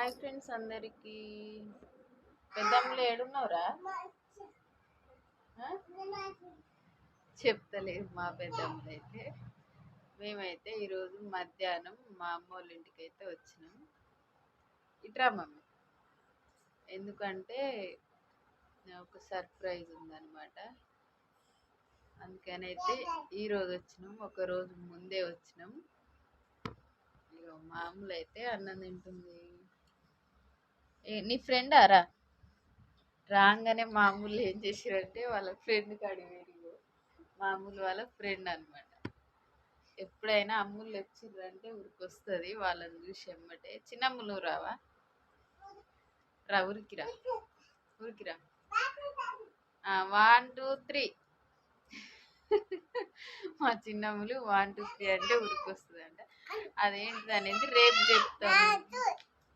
Hi friends అందరికి. పెద్దమ్మలు ఏడున్నవరా? చెప్తలేదు మా పెద్దమ్మలు అయితే. మేమైతే ఈరోజు మధ్యాహ్నం మా అమ్మ వాళ్ళ ఇంటికి అయితే వచ్చినాం. ఇట్రా మమ్మీ, ఎందుకంటే ఒక సర్ప్రైజ్ ఉందన్నమాట. అందుకని అయితే ఈరోజు వచ్చినాం, ఒక రోజు ముందే వచ్చినాం. ఇక మామూలు అయితే అన్నం తింటుంది. నీ ఫ్రెండ్ ఆరా? రాగానే మామూలు ఏం చేసిరంటే వాళ్ళ ఫ్రెండ్ కాడికి వెళ్ళి, మామూలు వాళ్ళ ఫ్రెండ్ అనమాట. ఎప్పుడైనా అమ్ములు వచ్చిర్రంటే ఉరికొస్తుంది వాళ్ళని చూసి ఎమ్మటే. చిన్నమ్ములు నువ్వు రావా? రా, ఉరికిరా ఉరికిరా. 1 2 3. మా చిన్నమ్ములు 1 2 3 అంటే ఉరికొస్తుంది అంట. అదేంటిది అనేది రేపు చెప్తాను.